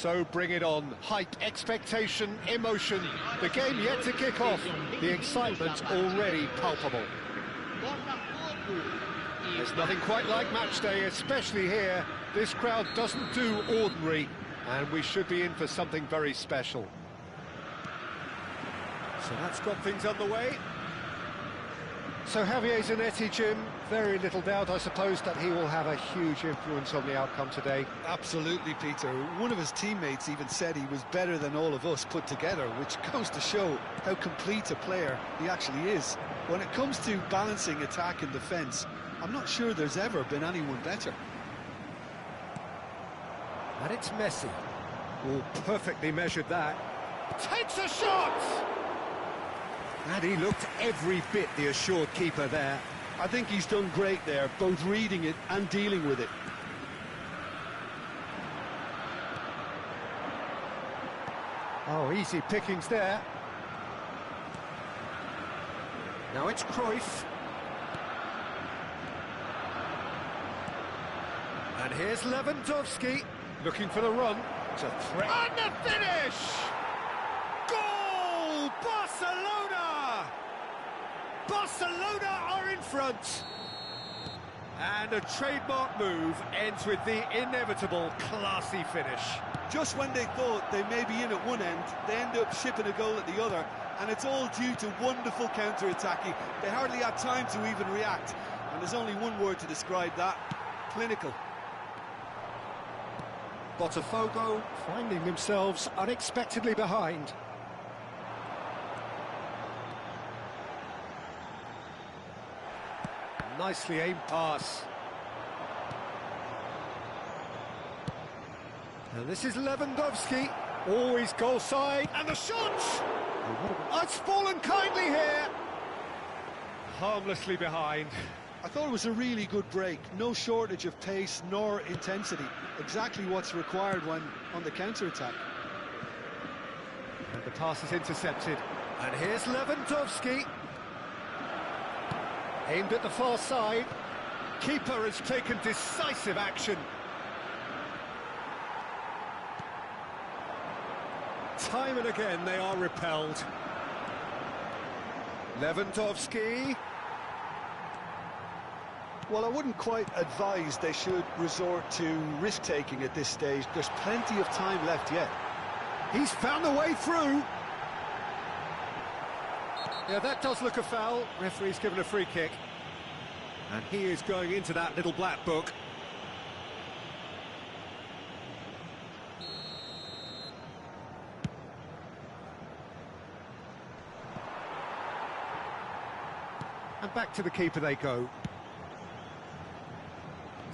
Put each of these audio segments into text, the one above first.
So bring it on. Hype, expectation, emotion. The game yet to kick off. The excitement already palpable. There's nothing quite like match day, especially here. This crowd doesn't do ordinary, and we should be in for something very special. So that's got things underway. So Javier Zanetti, Jim, very little doubt, I suppose, that he will have a huge influence on the outcome today. Absolutely, Peter. One of his teammates even said he was better than all of us put together, which goes to show how complete a player he actually is. When it comes to balancing attack and defence, I'm not sure there's ever been anyone better. And it's Messi. Oh, perfectly measured that. Takes a shot! And he looked every bit the assured keeper there. I think he's done great there, both reading it and dealing with it. Oh, easy pickings there. Now it's Cruyff. And here's Lewandowski, looking for the run. It's a threat. And the finish! Goal! Barcelona! Barcelona are in front. And a trademark move ends with the inevitable classy finish. Just when they thought they may be in at one end, they end up shipping a goal at the other, and it's all due to wonderful counter-attacking. They hardly had time to even react, and there's only one word to describe that: clinical. Botafogo finding themselves unexpectedly behind. Nicely aimed pass. And this is Lewandowski, always goal side, and the shot! Oh, it's fallen kindly here. Harmlessly behind. I thought it was a really good break. No shortage of pace nor intensity. Exactly what's required when on the counter-attack. And the pass is intercepted. And here's Lewandowski. Aimed at the far side. Keeper has taken decisive action. Time and again they are repelled. Lewandowski. Well, I wouldn't quite advise they should resort to risk-taking at this stage. There's plenty of time left yet. He's found a way through. Yeah, that does look a foul. Referee's given a free kick. And he is going into that little black book. And back to the keeper they go.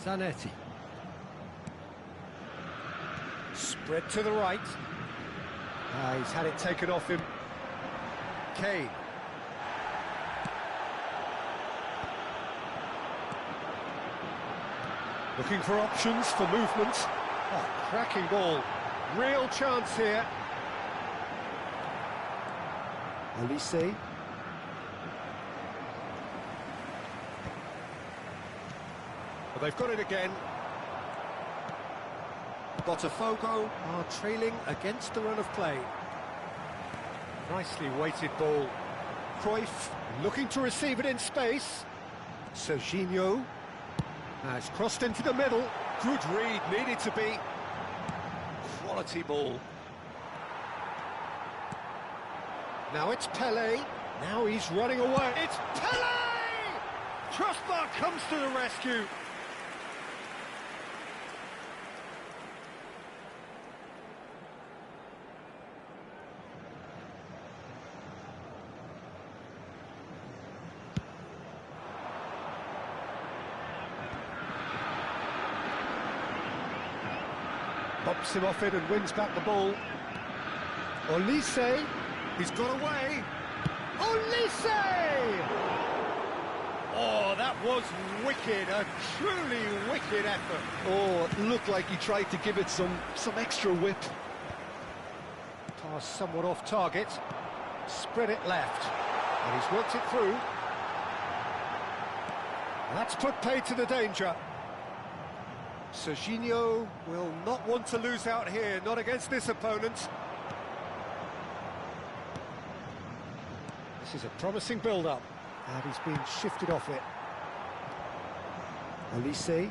Zanetti. Spread to the right. He's had it taken off him. Kane. Looking for options for movement. Oh, cracking ball. Real chance here. Olise. Well, they've got it again. Botafogo are trailing against the run of play. Nicely weighted ball. Cruyff looking to receive it in space. Serginho has crossed into the middle. Good read, needed to be. Quality ball. Now it's Pelé. Now he's running away. It's Pelé! Crossbar comes to the rescue. Pops him off it and wins back the ball. Olise, he's got away. Olise! Oh, that was wicked, a truly wicked effort. Oh, it looked like he tried to give it some extra whip. Pass somewhat off target. Spread it left. And he's worked it through. That's put paid to the danger. Serginho will not want to lose out here, not against this opponent. This is a promising build-up, and he's been shifted off it. Elise.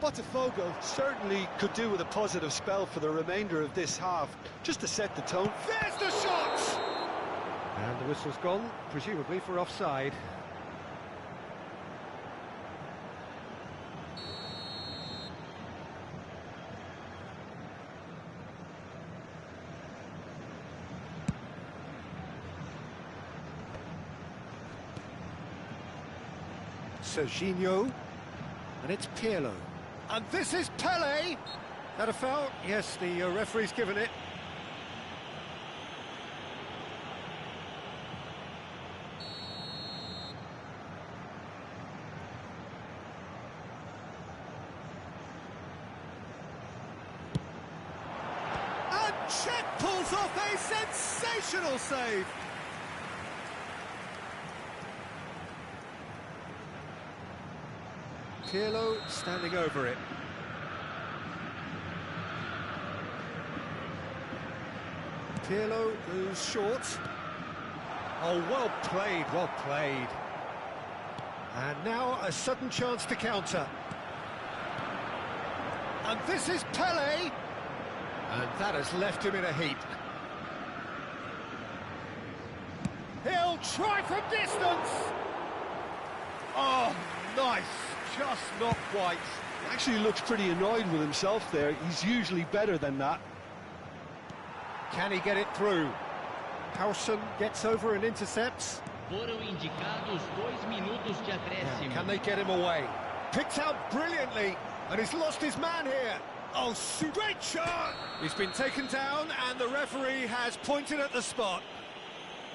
Botafogo certainly could do with a positive spell for the remainder of this half, just to set the tone. There's the shot! And the whistle's gone, presumably for offside. Serginho, and it's Pirlo. And this is Pele! That a foul? Yes, the referee's given it. And Cech pulls off a sensational save! Pirlo standing over it. Pirlo goes short. Oh, well played, well played. And now a sudden chance to counter. And this is Pele. And that has left him in a heap. He'll try from distance. Oh, nice. Just not quite. Actually looks pretty annoyed with himself there. He's usually better than that. Can he get it through? Howson gets over and intercepts. Foram indicados 2 minutos de acréscimo. Can they get him away? Picked out brilliantly, and he's lost his man here. Oh, great shot! He's been taken down, and the referee has pointed at the spot.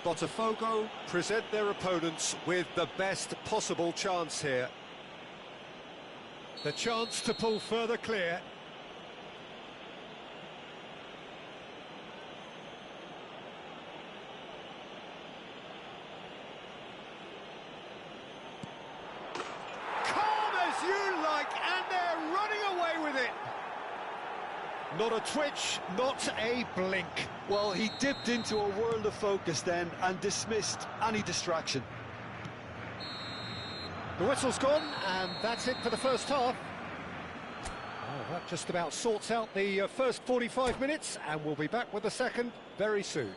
Botafogo present their opponents with the best possible chance here. The chance to pull further clear. Calm as you like, and they're running away with it. Not a twitch, not a blink. Well, he dipped into a world of focus then and dismissed any distraction. The whistle's gone, and that's it for the first half. Oh, that just about sorts out the first 45 minutes, and we'll be back with the second very soon.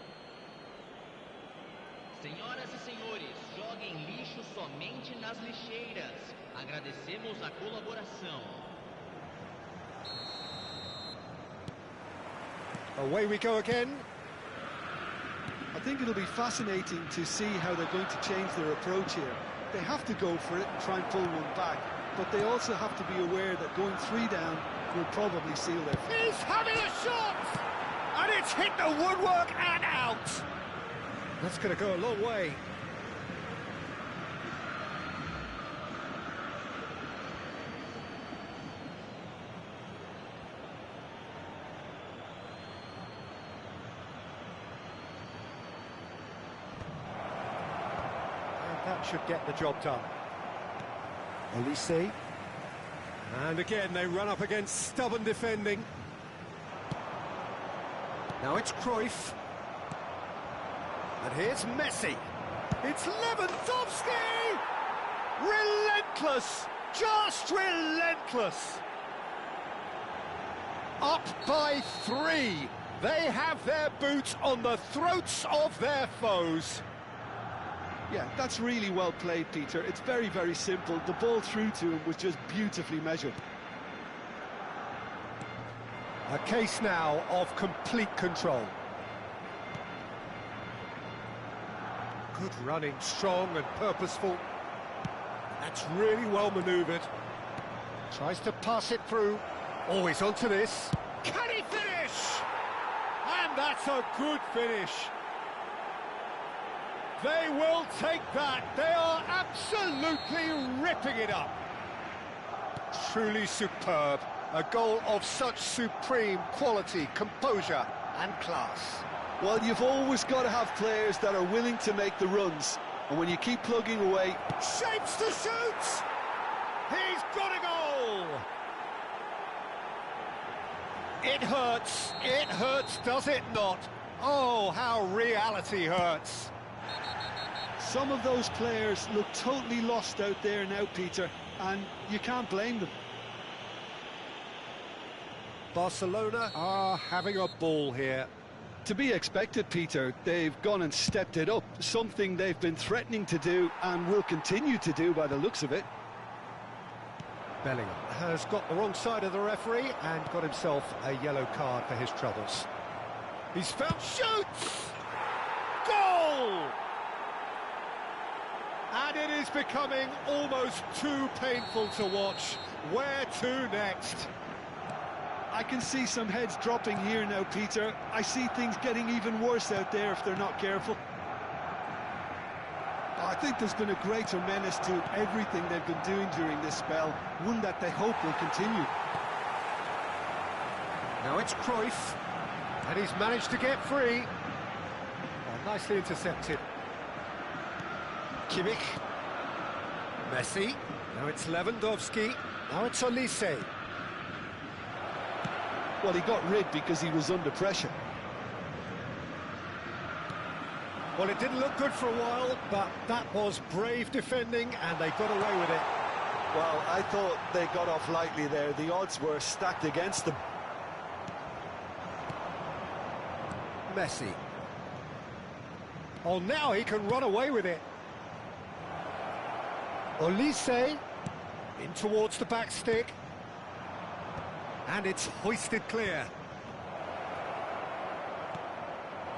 Senhoras e senhores, joguem lixo somente nas lixeiras. Agradecemos a colaboração. Away we go again. I think it'll be fascinating to see how they're going to change their approach here. They have to go for it and try and pull one back, but they also have to be aware that going 3 down will probably seal their fate. He's having a shot! And it's hit the woodwork and out! That's going to go a long way. That should get the job done. Elise. And again, they run up against stubborn defending. Now it's Cruyff. And here's Messi. It's Lewandowski! Relentless! Just relentless! Up by 3. They have their boots on the throats of their foes. Yeah, that's really well played, Peter. It's very, very simple. The ball through to him was just beautifully measured. A case now of complete control. Good running, strong and purposeful. That's really well manoeuvred. Tries to pass it through. Always onto this. Can he finish? And that's a good finish. They will take that. They are absolutely ripping it up. Truly superb. A goal of such supreme quality, composure and class. Well, you've always got to have players that are willing to make the runs. And when you keep plugging away... Shapes to shoot! He's got a goal! It hurts, does it not? Oh, how reality hurts. Some of those players look totally lost out there now, Peter, and you can't blame them. Barcelona are having a ball here. To be expected, Peter. They've gone and stepped it up, something they've been threatening to do and will continue to do by the looks of it. Bellingham has got the wrong side of the referee and got himself a yellow card for his troubles. He's found, shoots! Goal! And it is becoming almost too painful to watch. Where to next? I can see some heads dropping here now, Peter. I see things getting even worse out there if they're not careful. I think there's been a greater menace to everything they've been doing during this spell, one that they hope will continue. Now it's Cruyff, and he's managed to get free. Oh, nicely intercepted. Kimmich. Messi. Now it's Lewandowski. Now it's Olise. Well, he got rid because he was under pressure. Well, it didn't look good for a while, but that was brave defending, and they got away with it. Well, I thought they got off lightly there. The odds were stacked against them. Messi. Oh, now he can run away with it. Olise in towards the back stick. And it's hoisted clear.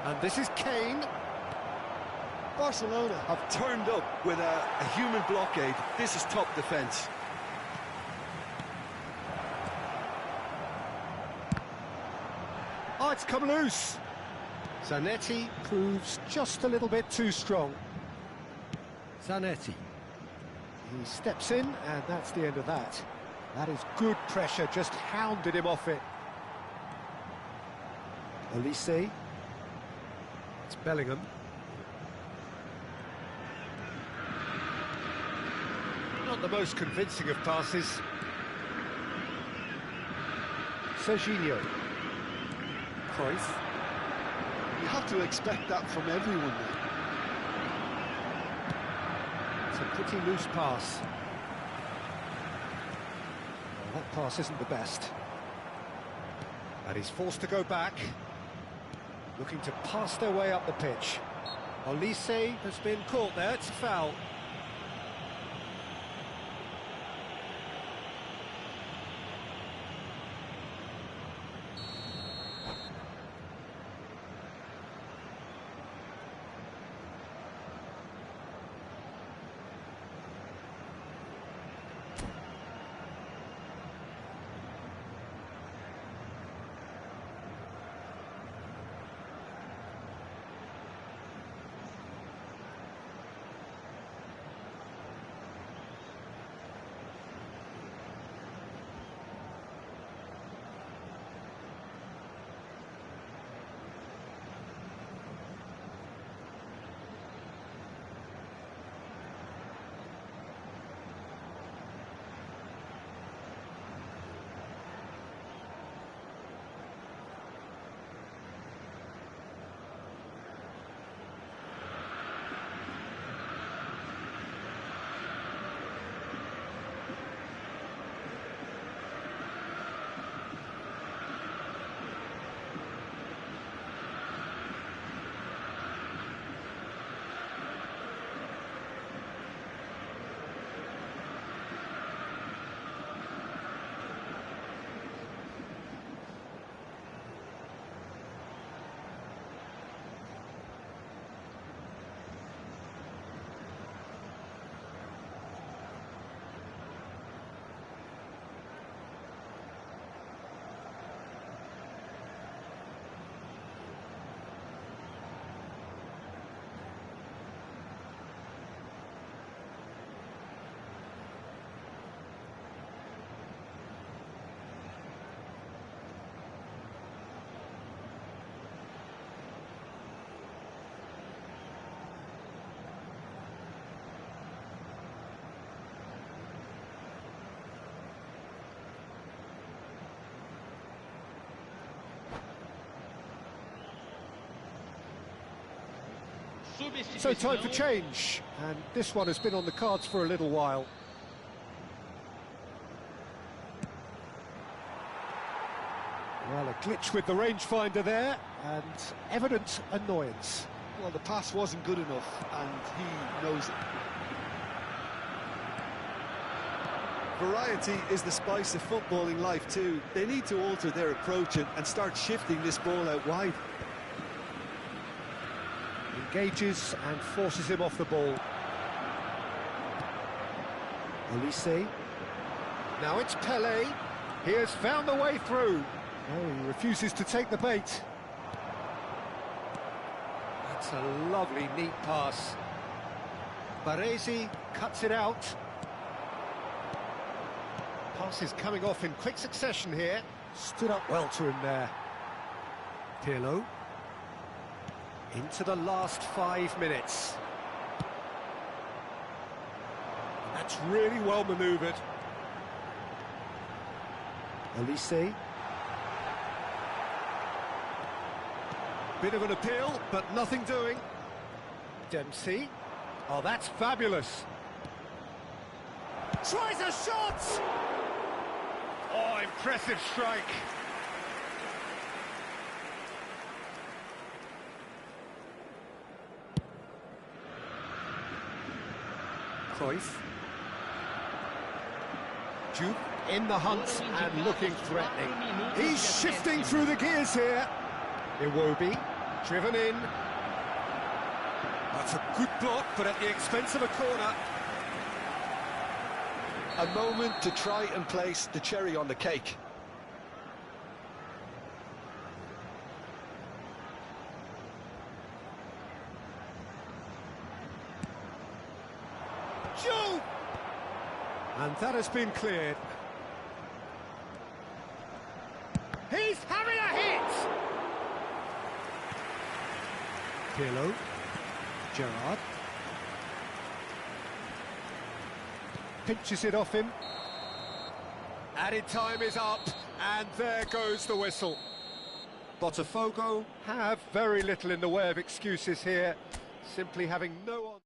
And this is Kane. Barcelona have turned up with a human blockade. This is top defence. Oh, it's come loose. Zanetti proves just a little bit too strong. Zanetti. He steps in, and that's the end of that. That is good pressure, just hounded him off it. Olise. It's Bellingham. Not the most convincing of passes. Serginho. Cruyff. You have to expect that from everyone now. It's a pretty loose pass. Well, that pass isn't the best. And he's forced to go back. Looking to pass their way up the pitch. Olise has been caught there, it's a foul. So time for change, and this one has been on the cards for a little while. Well, a glitch with the rangefinder there, and evident annoyance. Well, the pass wasn't good enough, and he knows it. Variety is the spice of footballing life too. They need to alter their approach and start shifting this ball out wide. Engages and forces him off the ball. Olise. Now it's Pele. He has found the way through. Oh, he refuses to take the bait. That's a lovely, neat pass. Baresi cuts it out. Pass is coming off in quick succession here. Stood up well to him there. Pirlo. Into the last 5 minutes. That's really well manoeuvred. Olise. Bit of an appeal, but nothing doing. Dempsey. Oh, that's fabulous. Tries a shot! Oh, impressive strike. Cruyff. Jude in the hunt and looking threatening. He's shifting through the gears here. Iwobi, driven in. That's a good block, but at the expense of a corner. A moment to try and place the cherry on the cake. Jude! And that has been cleared. He's having a hit! Pirlo. Gerrard. Pinches it off him. Added time is up, and there goes the whistle. Botafogo have very little in the way of excuses here, simply having no...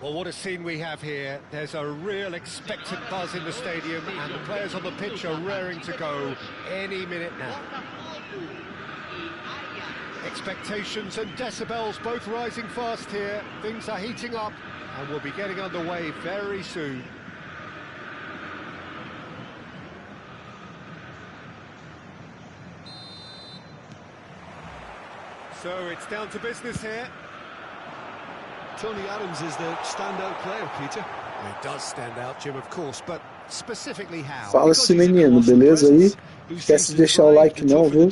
Well, what a scene we have here. There's a real expectant buzz in the stadium, and the players on the pitch are raring to go any minute now. Expectations and decibels both rising fast here. Things are heating up, and we'll be getting underway very soon. So it's down to business here. Tony Adams is the standout player, Peter. It does stand out, Jim, of course, but specifically how? Fala-se, menino, beleza aí? Esquece de deixar o like não, viu?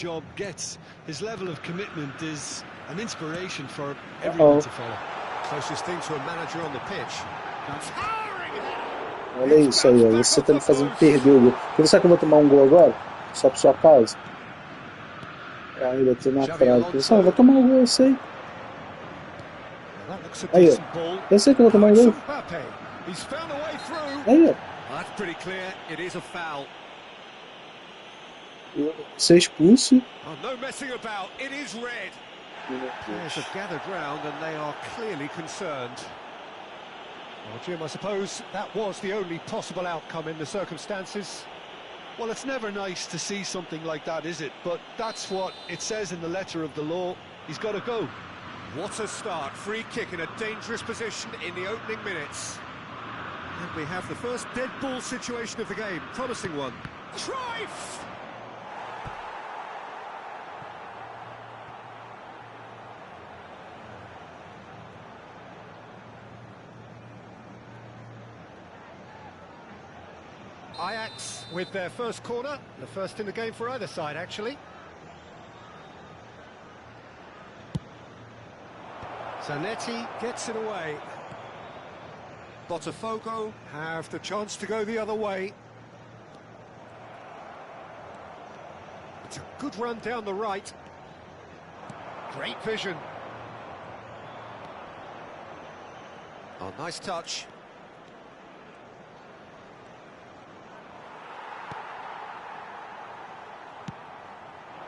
His level of commitment is an inspiration for everyone to follow. Closest thing to a manager on the pitch. Olha isso aí, ó. Você tá me fazendo perder o gol. Você sabe que eu vou tomar um gol agora? Só por sua causa. Ainda tô na trave. Pessoal, vai tomar um gol, eu sei. Aí, ó. Eu sei que eu vou tomar um gol. Aí, ó. Ser expulso. No messing about, it is red. Players have gathered round and they are clearly concerned. Well, Jim, I suppose that was the only possible outcome in the circumstances. Well, it's never nice to see something like that, is it? But that's what it says in the letter of the law. He's got to go. What a start. Free kick in a dangerous position in the opening minutes. And we have the first dead ball situation of the game. Promising one. Cruyff! Ajax with their first corner, the first in the game for either side, actually. Zanetti gets it away. Botafogo have the chance to go the other way. It's a good run down the right. Great vision. Oh, nice touch.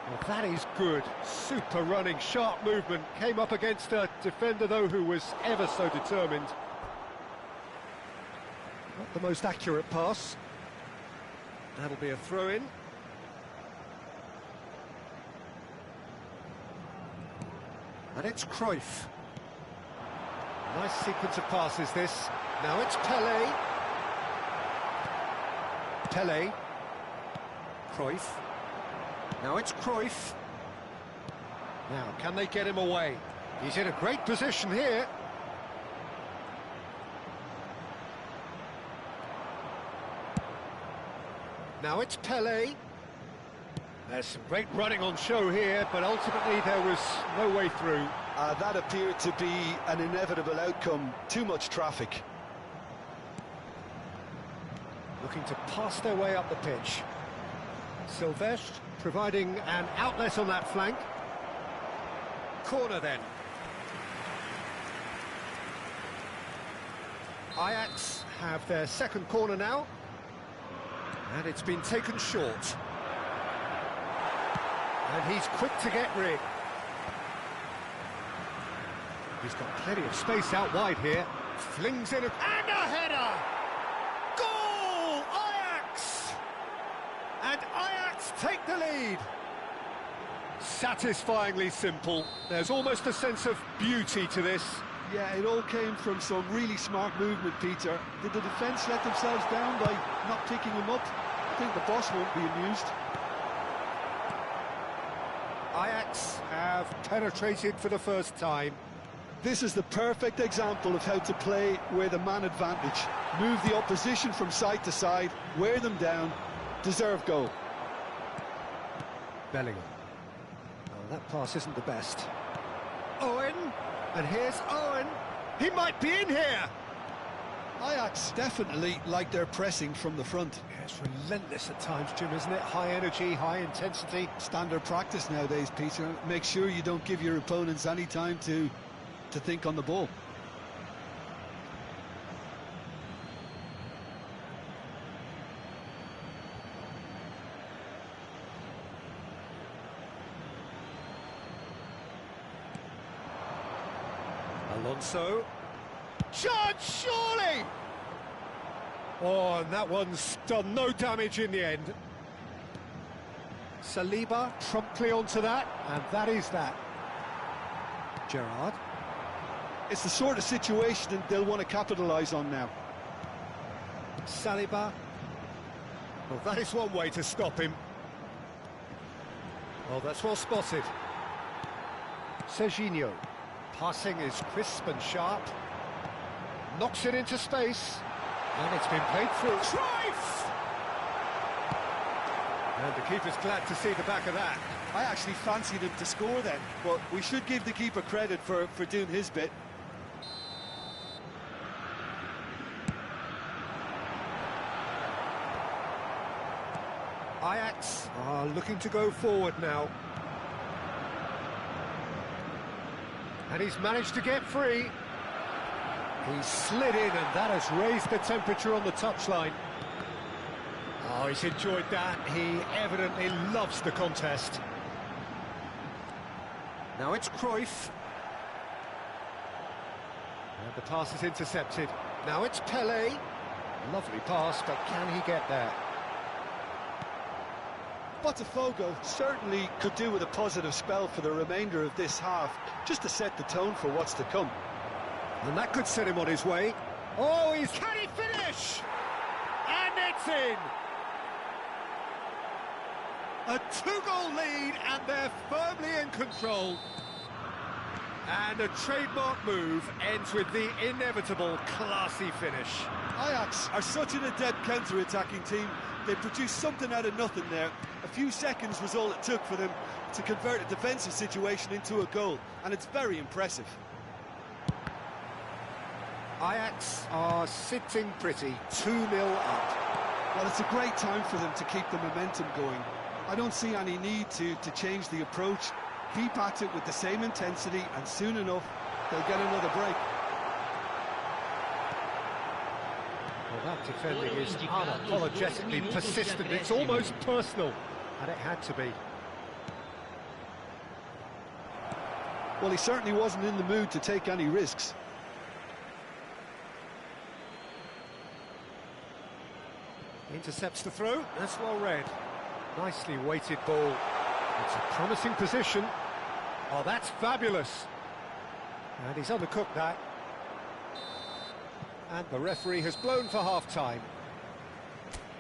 Well, that is good. Super running, sharp movement. Came up against a defender, though, who was ever so determined. Not the most accurate pass. That'll be a throw-in. And it's Cruyff. Nice sequence of passes, this. Now it's Pelé. Pelé. Cruyff. Now it's Cruyff. Now, can they get him away? He's in a great position here. Now it's Pelé. There's some great running on show here, but ultimately there was no way through. That appeared to be an inevitable outcome. Too much traffic. Looking to pass their way up the pitch. Silvestre providing an outlet on that flank. Corner then. Ajax have their second corner now. And it's been taken short. And he's quick to get rid. He's got plenty of space out wide here. Flings in and a header! Goal! Ajax! And Ajax take the lead. Satisfyingly simple. There's almost a sense of beauty to this. Yeah, it all came from some really smart movement, Peter. Did the defence let themselves down by not picking him up? I think the boss won't be amused. Ajax have penetrated for the first time. This is the perfect example of how to play with a man advantage. Move the opposition from side to side, wear them down, deserve goal. Bellingham. Oh, that pass isn't the best. Owen, and here's Owen. He might be in here. Ajax definitely like their pressing from the front. Yeah, it's relentless at times, Jim, isn't it? High energy, high intensity. Standard practice nowadays, Peter. Make sure you don't give your opponents any time to think on the ball. Alonso. Chance, surely! Oh, and that one's done no damage in the end. Saliba promptly onto that, and that is that. Gerrard. It's the sort of situation they'll want to capitalise on now. Saliba. Well, that is one way to stop him. Oh, that's well spotted. Serginho. Passing is crisp and sharp. Knocks it into space. And it's been played through. Cruyff! And the keeper's glad to see the back of that. I actually fancied him to score then, but we should give the keeper credit for doing his bit. Ajax are looking to go forward now. And he's managed to get free. He slid in, and that has raised the temperature on the touchline. Oh, he's enjoyed that. He evidently loves the contest. Now it's Cruyff. And the pass is intercepted. Now it's Pelé. Lovely pass, but can he get there? Botafogo certainly could do with a positive spell for the remainder of this half, just to set the tone for what's to come. And that could set him on his way. Oh, can he finish? And it's in! A two-goal lead, and they're firmly in control. And a trademark move ends with the inevitable classy finish. Ajax are such an adept counter-attacking team. They produced something out of nothing there. A few seconds was all it took for them to convert a defensive situation into a goal, and it's very impressive. Ajax are sitting pretty, 2-0 up. Well, it's a great time for them to keep the momentum going. I don't see any need to change the approach. Keep at it with the same intensity, and soon enough, they'll get another break. Well, that defending is unapologetically persistent. It's almost personal, and it had to be. Well, he certainly wasn't in the mood to take any risks. Intercepts the throw, that's well read. Nicely weighted ball. It's a promising position. Oh, that's fabulous. And he's undercooked that. And the referee has blown for half-time.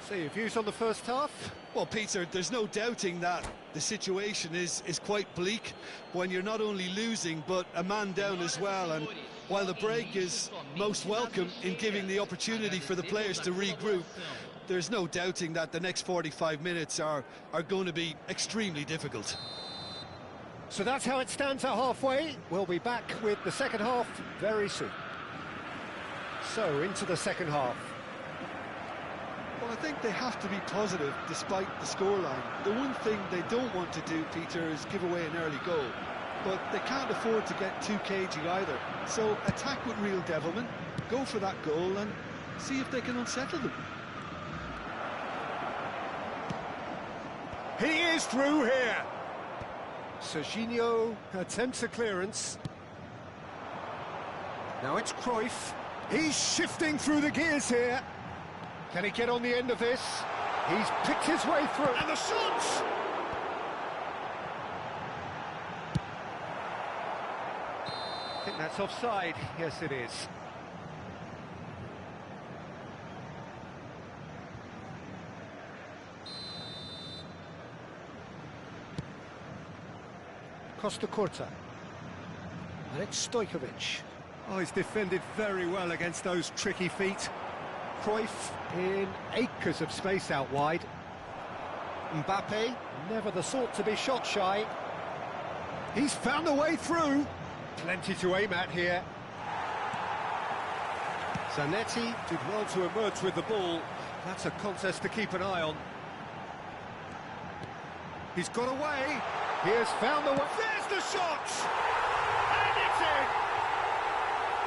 So your views on the first half? Well, Peter, there's no doubting that the situation is quite bleak when you're not only losing, but a man down as well. And while the break is most welcome in giving the opportunity for the players to regroup, there's no doubting that the next 45 minutes are going to be extremely difficult. So that's how it stands at halfway. We'll be back with the second half very soon. So, into the second half. Well, I think they have to be positive despite the scoreline. The one thing they don't want to do, Peter, is give away an early goal. But they can't afford to get too cagey either. So, attack with real devilment, go for that goal and see if they can unsettle them. He is through here. Serginho attempts a clearance. Now it's Cruyff. He's shifting through the gears here. Can he get on the end of this? He's picked his way through. And the shot! I think that's offside. Yes, it is. Costa Curta. And it's Stojkovic. Oh, he's defended very well against those tricky feet. Cruyff in acres of space out wide. Mbappe, never the sort to be shot shy. He's found a way through. Plenty to aim at here. Zanetti did well to emerge with the ball. That's a contest to keep an eye on. He's got away. He has found the way. There's the shot! And it's in!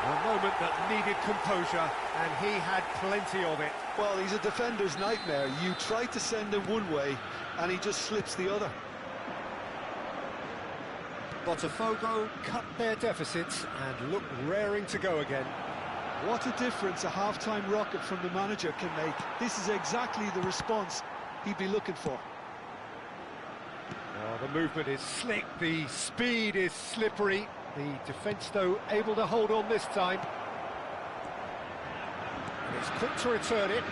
A moment that needed composure, and he had plenty of it. Well, he's a defender's nightmare. You try to send him one way, and he just slips the other. Botafogo cut their deficits and look raring to go again. What a difference a half-time rocket from the manager can make. This is exactly the response he'd be looking for. Oh, the movement is slick, the speed is slippery. The defence, though, able to hold on this time. And it's quick to return it.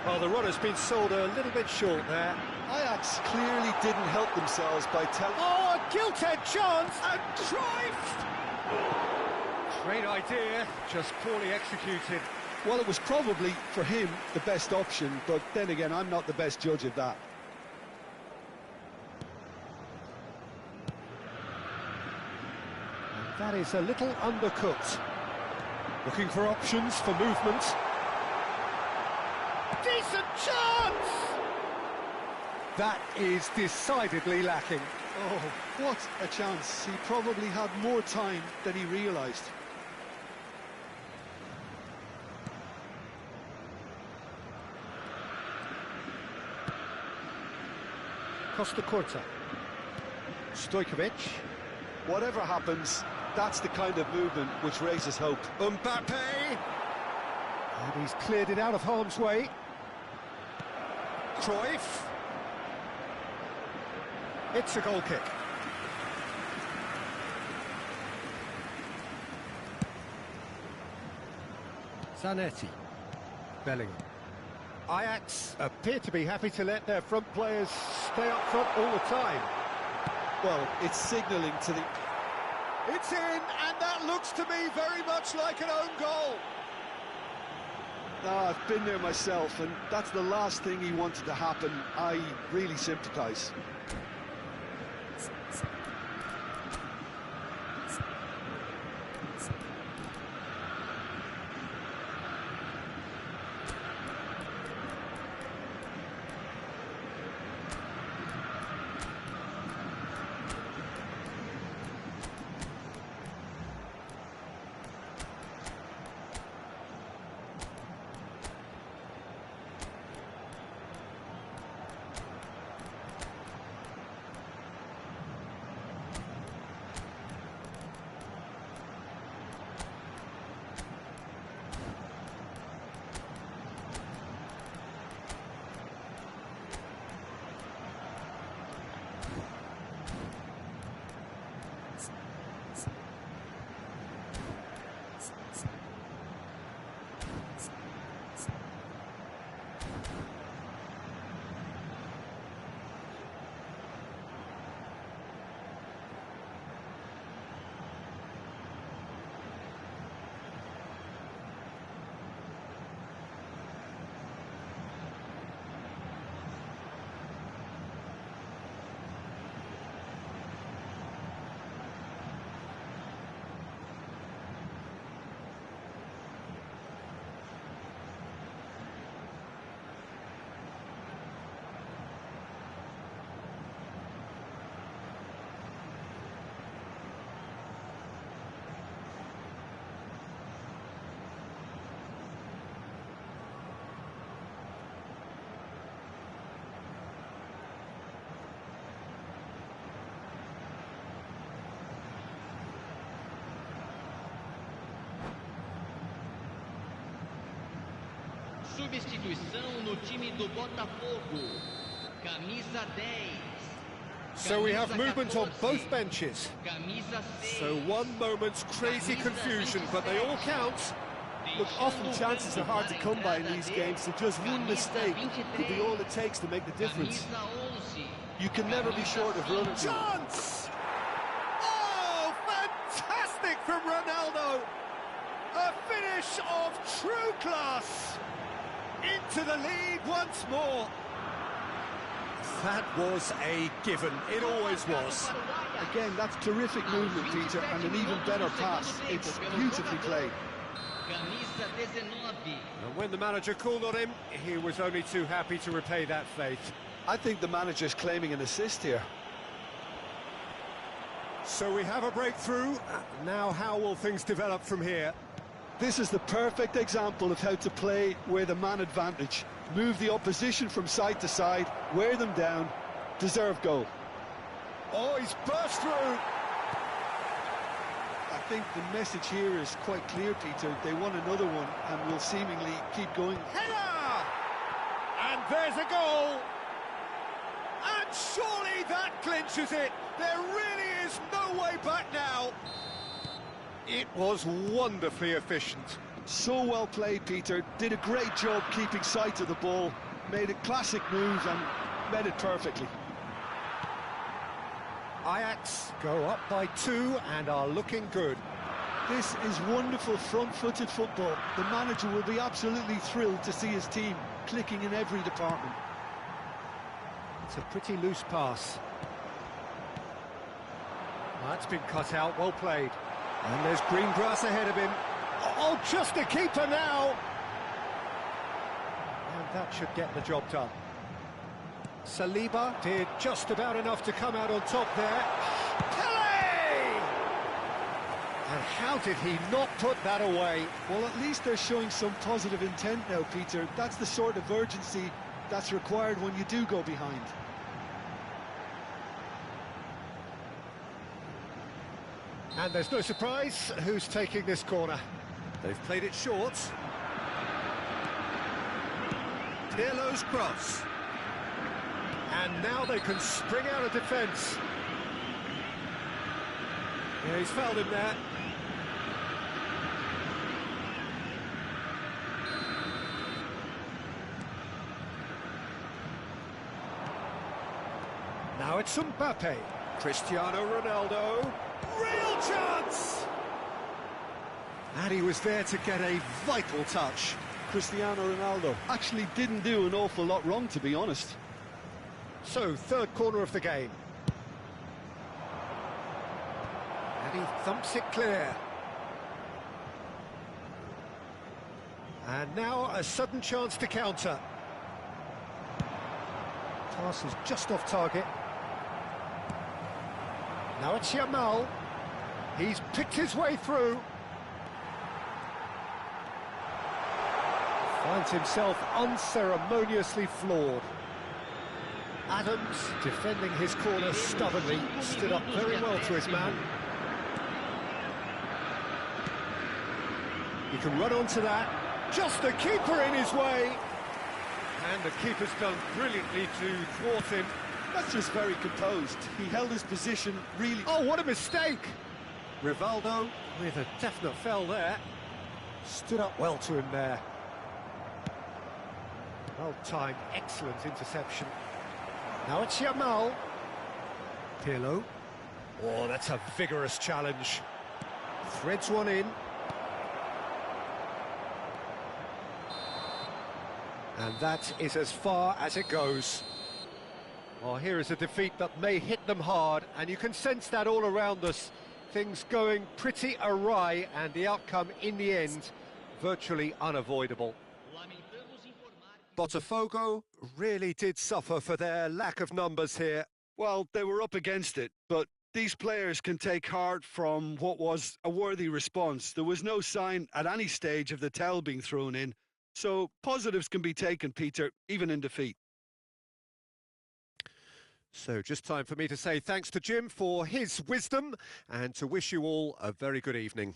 Well, the runner's been sold a little bit short there. Ajax clearly didn't help themselves by telling... Oh, a gilt-edged chance! And Cruyff! Great idea, just poorly executed. Well, it was probably, for him, the best option, but then again, I'm not the best judge of that. That is a little undercooked. Looking for options for movement. Decent chance! That is decidedly lacking. Oh, what a chance. He probably had more time than he realised. Costa Curta. Stojkovic. Whatever happens, that's the kind of movement which raises hope. Mbappe. And he's cleared it out of harm's way. Cruyff. It's a goal kick. Zanetti. Bellingham. Ajax appear to be happy to let their front players stay up front all the time. Well, it's signalling to the... It's in, and that looks to me very much like an own goal. I've been there myself, and that's the last thing he wanted to happen. I really sympathise. Substituição no time do Botafogo. Camisa 10. So we have movement on both benches. So one moment's crazy confusion, but they all count. Look, often chances are hard to come by in these games, so just one mistake could be all it takes to make the difference. You can never be short of running. Chance! Oh, fantastic from Ronaldo! A finish of true class! Into the lead once more. That was a given. It always was. Again, that's terrific movement, Peter, and an even better pass. It's beautifully played. And when the manager called on him, he was only too happy to repay that faith. I think the manager's claiming an assist here. So we have a breakthrough. Now how will things develop from here? This is the perfect example of how to play with a man advantage. Move the opposition from side to side, wear them down, deserve goal. Oh, he's burst through! I think the message here is quite clear, Peter. They want another one and will seemingly keep going. Header! And there's a goal! And surely that clinches it! There really is no way back now! It was wonderfully efficient. So well played, Peter. Did a great job keeping sight of the ball. Made a classic move and read it perfectly. Ajax go up by 2 and are looking good. This is wonderful front-footed football. The manager will be absolutely thrilled to see his team clicking in every department. It's a pretty loose pass. That's been cut out, well played. And there's green grass ahead of him. Oh, just a keeper now! And that should get the job done. Saliba did just about enough to come out on top there. Pele! And how did he not put that away? Well, at least they're showing some positive intent now, Peter. That's the sort of urgency that's required when you do go behind. And there's no surprise who's taking this corner. They've played it short. Pirlo's cross. And now they can spring out of defence. Yeah, he's fouled him there. Now it's Mbappe. Cristiano Ronaldo. Real chance! And he was there to get a vital touch. Cristiano Ronaldo actually didn't do an awful lot wrong, to be honest. So, third corner of the game. And he thumps it clear. And now a sudden chance to counter. Pass is just off target. Now it's Yamal. He's picked his way through. Finds himself unceremoniously floored. Adams, defending his corner stubbornly, stood up very well to his man. He can run onto that. Just the keeper in his way. And the keeper's done brilliantly to thwart him. That's just very composed. He held his position really... Oh, what a mistake! Rivaldo with a definite foul there. Stood up well to him there. Well-timed, excellent interception. Now it's Yamal. Pirlo. Oh, that's a vigorous challenge. Threads one in. And that is as far as it goes. Well, here is a defeat that may hit them hard, and you can sense that all around us. Things going pretty awry, and the outcome in the end virtually unavoidable. Botafogo really did suffer for their lack of numbers here. Well, they were up against it, but these players can take heart from what was a worthy response. There was no sign at any stage of the towel being thrown in, so positives can be taken, Peter, even in defeat. So just time for me to say thanks to Jim for his wisdom and to wish you all a very good evening.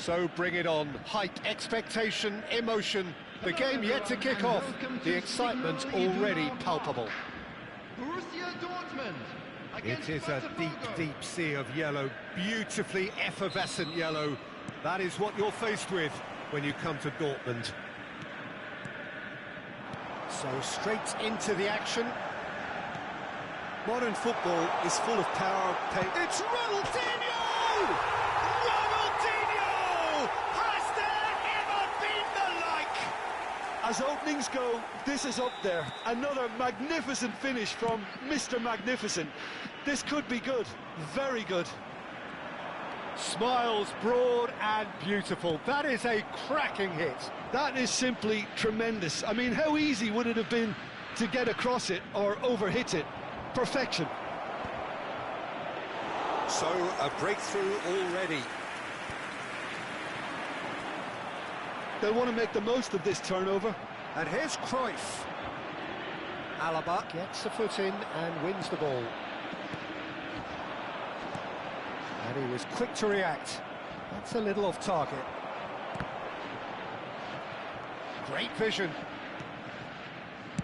So bring it on. Hype, expectation, emotion. The game yet to kick off. The excitement already palpable. Borussia Dortmund. It is a deep, deep sea of yellow. Beautifully effervescent yellow. That is what you're faced with when you come to Dortmund. So straight into the action. Modern football is full of power. It's Ronaldinho! Ronaldinho! Has there ever been the like? As openings go, this is up there. Another magnificent finish from Mr. Magnificent. This could be good, very good. Smiles broad and beautiful. That is a cracking hit. That is simply tremendous. I mean, how easy would it have been to get across it or overhit it? Perfection. So, a breakthrough already. They'll want to make the most of this turnover. And here's Cruyff. Alaba gets a foot in and wins the ball. And he was quick to react. That's a little off target. Great vision.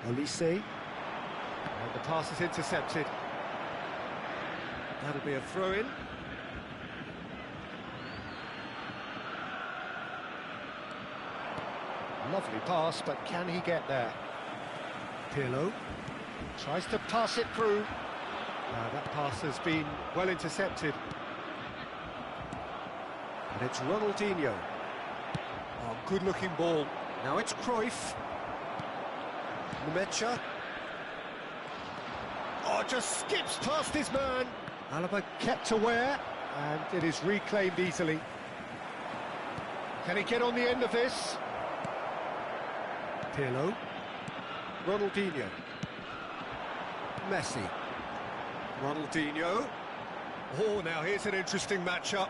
Olise. And the pass is intercepted. That'll be a throw-in. Lovely pass, but can he get there? Pirlo tries to pass it through. That pass has been well intercepted. And it's Ronaldinho. Oh, good-looking ball. Now it's Cruyff. Nemecha. Oh, just skips past his man. Alaba kept aware, and it is reclaimed easily. Can he get on the end of this? Pirlo. Ronaldinho. Messi. Ronaldinho. Oh, now here's an interesting matchup.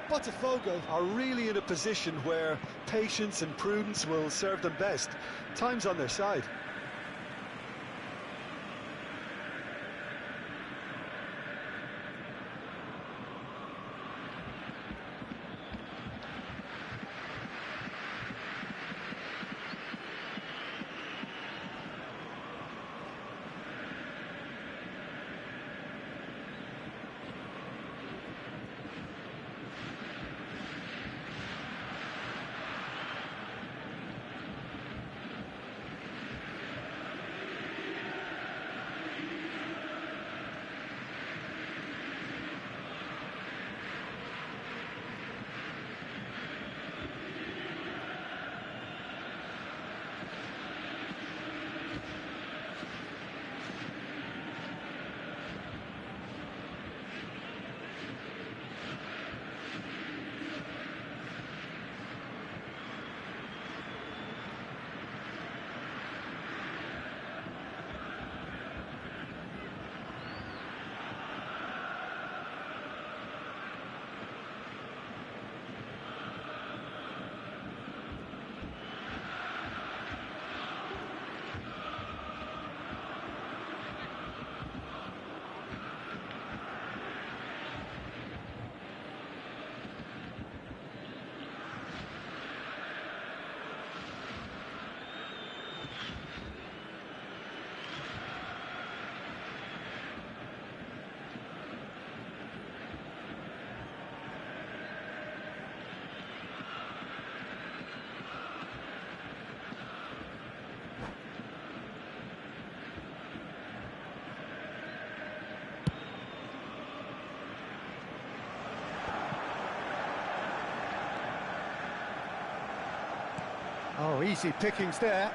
Botafogo are really in a position where patience and prudence will serve them best. Time's on their side. Oh, easy pickings there.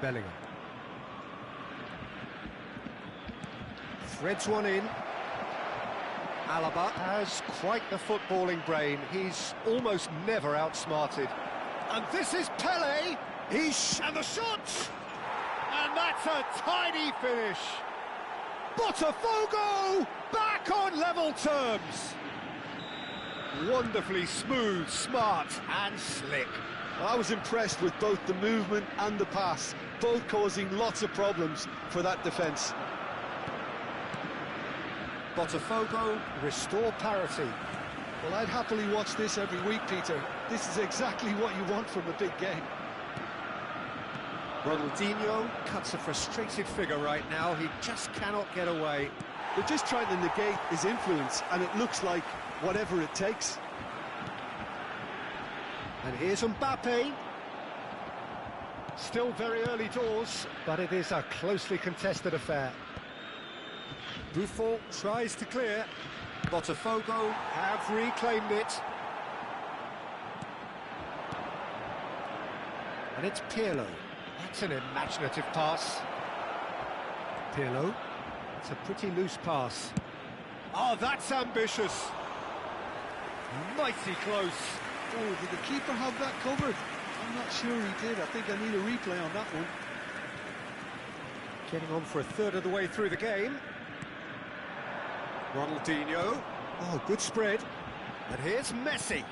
Bellingham. Threads one in. Alaba has quite the footballing brain. He's almost never outsmarted. And this is Pele. And the shot! And that's a tidy finish. Botafogo back on level terms. Wonderfully smooth, smart and slick. I was impressed with both the movement and the pass, both causing lots of problems for that defence. Botafogo restore parity. Well, I'd happily watch this every week, Peter. This is exactly what you want from a big game. Ronaldinho cuts a frustrated figure right now. He just cannot get away. They're just trying to negate his influence, and it looks like whatever it takes. And here's Mbappe. Still very early doors, but it is a closely contested affair. Buffon tries to clear. Botafogo have reclaimed it. And it's Pirlo. That's an imaginative pass. Pirlo. It's a pretty loose pass. Oh, that's ambitious. Mighty close. Oh, did the keeper have that covered? I'm not sure he did. I think I need a replay on that one. Getting on for a third of the way through the game. Ronaldinho. Oh, good spread. And here's Messi.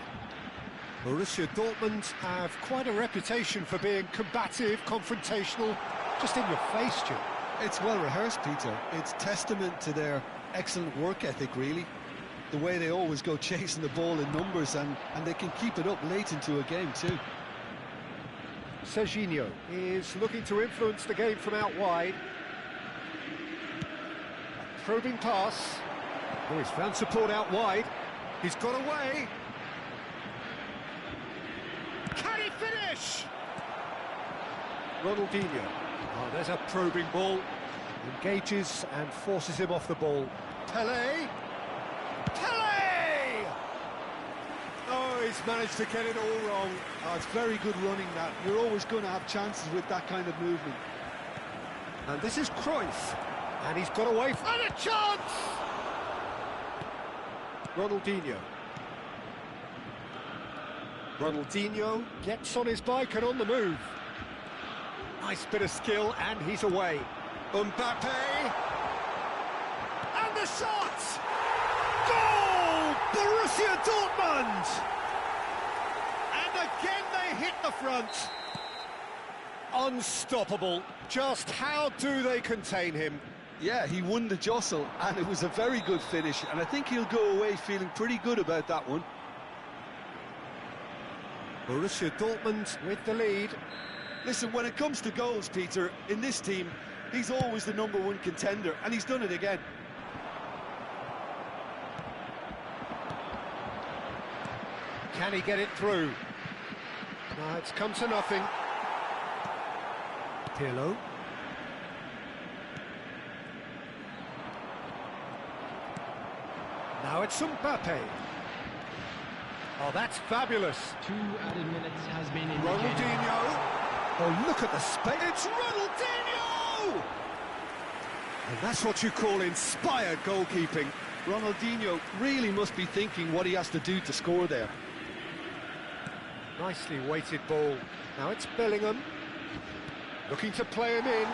Borussia Dortmund have quite a reputation for being combative, confrontational, just in your face, Jim. It's well rehearsed, Peter. It's testament to their excellent work ethic, really. The way they always go chasing the ball in numbers, and they can keep it up late into a game too. Serginho is looking to influence the game from out wide. A probing pass. Oh, he's found support out wide. He's got away. Can he finish? Ronaldinho. Oh, there's a probing ball. Engages and forces him off the ball. Pelé. Pelé! Oh, he's managed to get it all wrong. Oh, it's very good running, that. You're always going to have chances with that kind of movement. And this is Cruyff. And he's got away from a chance! Ronaldinho. Ronaldinho gets on his bike and on the move. Nice bit of skill, and he's away. Mbappe! And the shot! Goal! Borussia Dortmund! And again they hit the front. Unstoppable. Just how do they contain him? Yeah, he won the jostle, and it was a very good finish, and I think he'll go away feeling pretty good about that one. Borussia Dortmund with the lead. Listen, when it comes to goals, Peter, in this team, he's always the #1 contender, and he's done it again. Can he get it through? No, it's come to nothing. Pirlo. Now it's Mbappe. Oh, that's fabulous. 2 added minutes has been indicated. Ronaldinho. Oh, look at the space. It's Ronaldinho! And that's what you call inspired goalkeeping. Ronaldinho really must be thinking what he has to do to score there. Nicely weighted ball. Now it's Bellingham. Looking to play him in.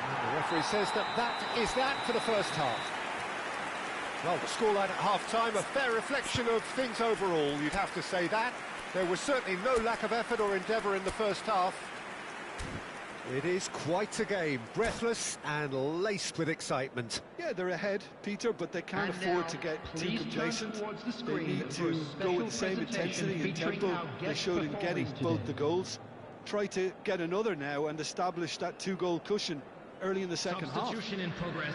And the referee says that is that for the first half. Well, the scoreline at half-time, a fair reflection of things overall, you'd have to say that. There was certainly no lack of effort or endeavour in the first half. It is quite a game, breathless and laced with excitement. Yeah, they're ahead, Peter, but they can't afford to get too complacent. They need to go with the same intensity and tempo they showed in getting both the goals. Try to get another now and establish that 2-goal cushion early in the second half. Substitution in progress.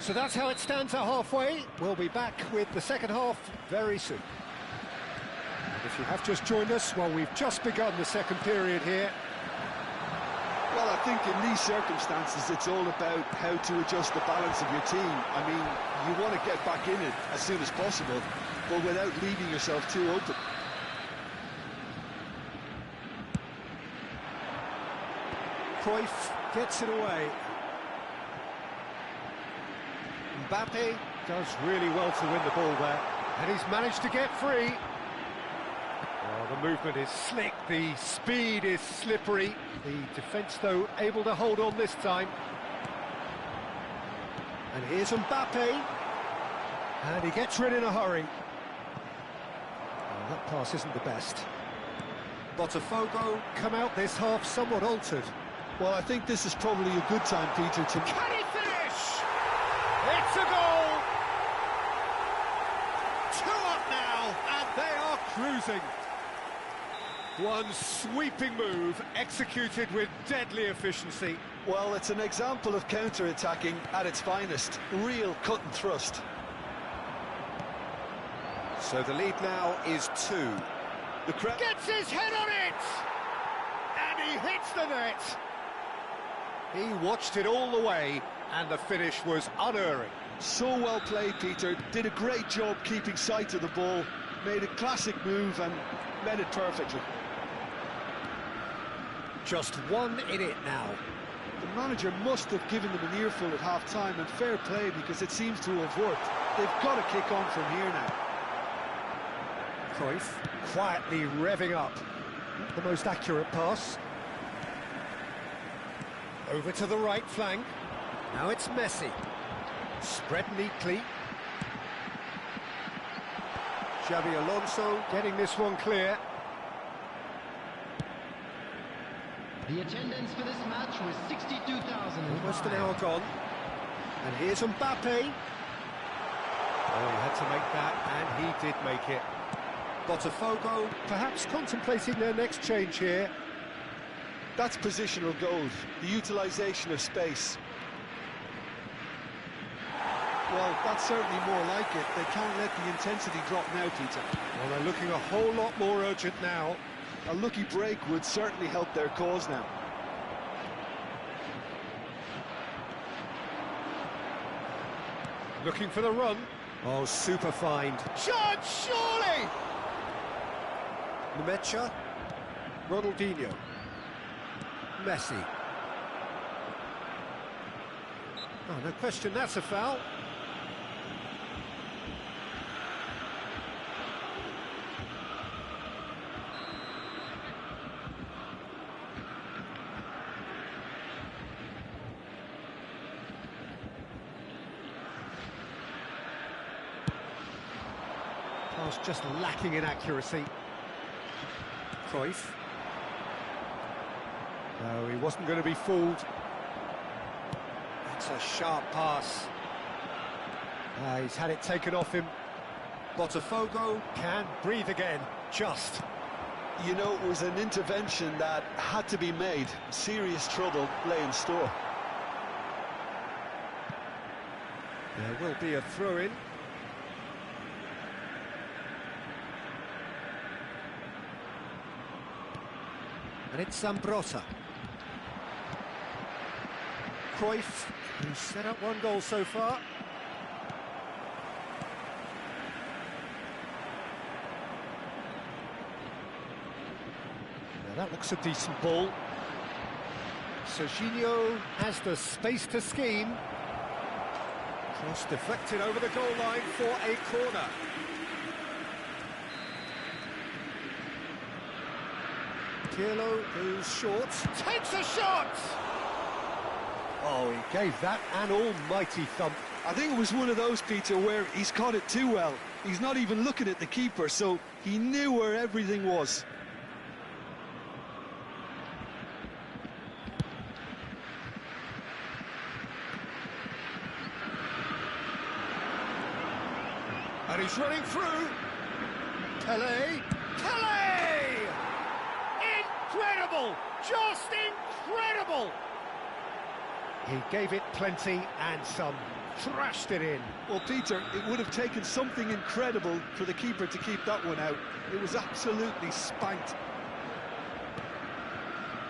So that's how it stands at halfway. We'll be back with the second half very soon. And if you have just joined us, well, we've just begun the second period here. Well, I think in these circumstances, it's all about how to adjust the balance of your team. I mean, you want to get back in it as soon as possible, but without leaving yourself too open. Cruyff gets it away. Mbappe does really well to win the ball there, and he's managed to get free. Oh, the movement is slick, the speed is slippery. The defence, though, able to hold on this time. And here's Mbappe. And he gets rid in a hurry. Oh, that pass isn't the best. Botafogo come out this half somewhat altered. Well, I think this is probably a good time, Peter, to... Can he finish? It's a goal! bruising. One sweeping move executed with deadly efficiency. Well, it's an example of counter-attacking at its finest. Real cut and thrust. So the lead now is 2. The crowd gets his head on it! And he hits the net! He watched it all the way, and the finish was unerring. So well played, Peter. Did a great job keeping sight of the ball. Made a classic move and read it perfectly. Just 1 in it now. The manager must have given them an earful at half-time, and fair play because it seems to have worked. They've got to kick on from here now. Cruyff quietly revving up. The most accurate pass. Over to the right flank. Now it's Messi. Spread neatly. Xabi Alonso getting this one clear. The attendance for this match was 62,000. Almost an hour gone. And here's Mbappe. Oh, he had to make that, and he did make it. Botafogo perhaps contemplating their next change here. That's positional gold, the utilisation of space. Well, that's certainly more like it. They can't let the intensity drop now, Peter. Well, they're looking a whole lot more urgent now. A lucky break would certainly help their cause now. Looking for the run. Oh, super find. Shot, surely! Nemecha. Ronaldinho. Messi. Oh, no question, that's a foul. Pass just lacking in accuracy. Cruyff. No, he wasn't going to be fooled. That's a sharp pass. He's had it taken off him. Botafogo can breathe again, just. You know, it was an intervention that had to be made. Serious trouble lay in store. There will be a throw-in. And it's Zambrotta. Cruyff, who's set up 1 goal so far. Now that looks a decent ball. Serginho has the space to scheme. Cross deflected over the goal line for a corner. Pirlo goes short, takes a shot! Oh, he gave that an almighty thump. I think it was one of those, Peter, where he's caught it too well. He's not even looking at the keeper, so he knew where everything was. And he's running through. Pele. Incredible! Just incredible! He gave it plenty and some. Thrashed it in. Well, Peter, it would have taken something incredible for the keeper to keep that one out. It was absolutely spanked.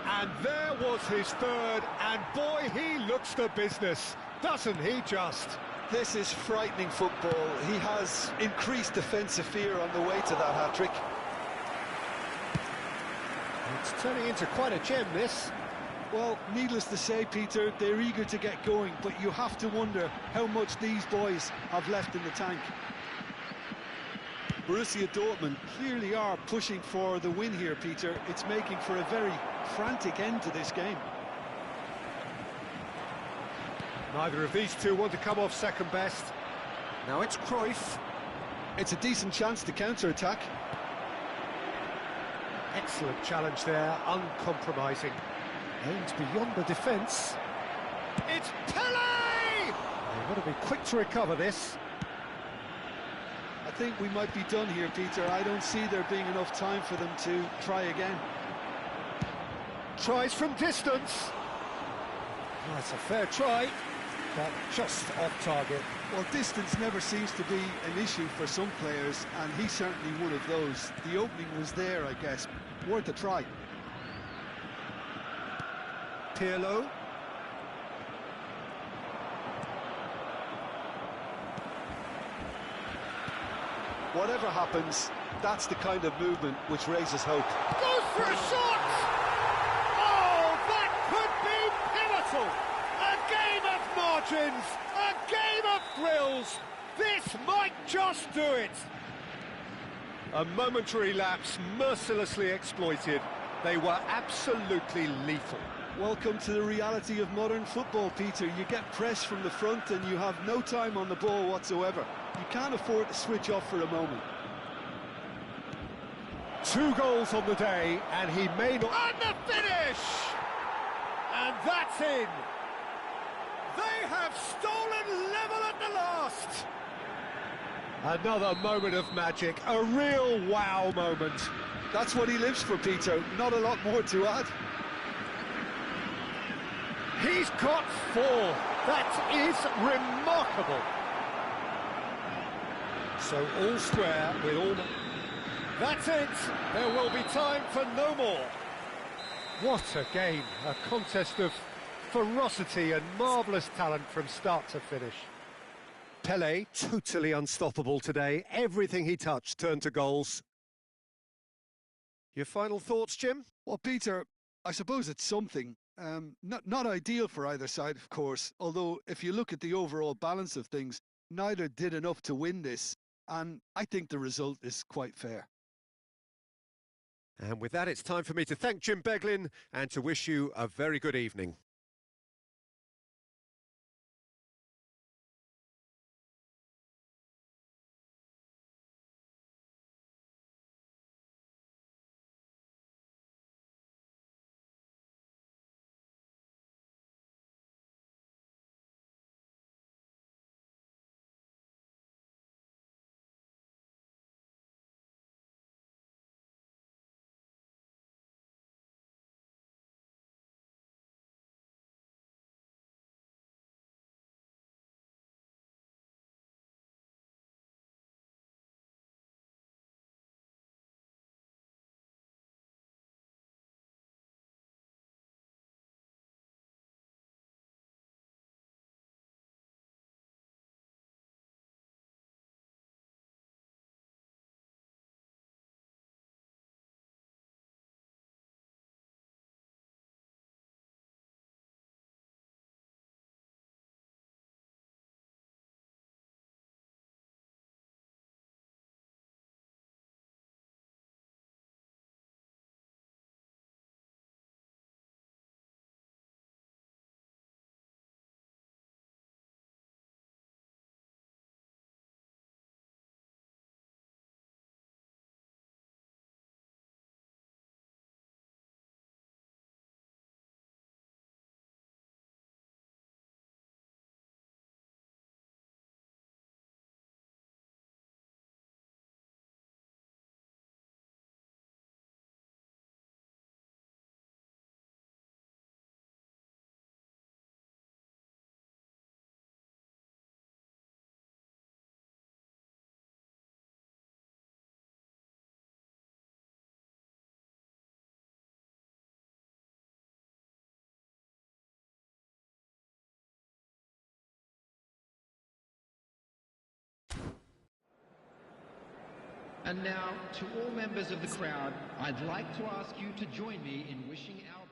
And there was his third, and boy, he looks the business, doesn't he just? This is frightening football. He has increased defensive fear on the way to that hat-trick. It's turning into quite a gem, this. Well, needless to say, Peter, they're eager to get going, but you have to wonder how much these boys have left in the tank. Borussia Dortmund clearly are pushing for the win here, Peter. It's making for a very frantic end to this game. Neither of these two want to come off second best. Now it's Cruyff. It's a decent chance to counter-attack. Excellent challenge there, uncompromising. Aimed beyond the defence. It's Pele! They want to be quick to recover this. I think we might be done here, Peter. I don't see there being enough time for them to try again. Tries from distance. Oh, that's a fair try, but just off target. Well, distance never seems to be an issue for some players, and he's certainly one of those. The opening was there, I guess. Worth a try. Pirlo. Whatever happens, that's the kind of movement which raises hope. Goes for a shot! Oh, that could be pivotal! A game of margins! A game of thrills! This might just do it! A momentary lapse mercilessly exploited. They were absolutely lethal. Welcome to the reality of modern football, Peter. You get pressed from the front and you have no time on the ball whatsoever. You can't afford to switch off for a moment. 2 goals on the day, and he may not... And the finish! And that's in! They have stolen level at the last! Another moment of magic, a real wow moment. That's what he lives for, Peter. Not a lot more to add. He's got 4. That is remarkable. So all square with all... That's it. There will be time for no more. What a game. A contest of ferocity and marvellous talent from start to finish. Pelé, totally unstoppable today. Everything he touched turned to goals. Your final thoughts, Jim? Well, Peter, I suppose it's something. Not ideal for either side, of course, although if you look at the overall balance of things, neither did enough to win this, and I think the result is quite fair. And with that, it's time for me to thank Jim Beglin and to wish you a very good evening. And now, to all members of the crowd, I'd like to ask you to join me in wishing our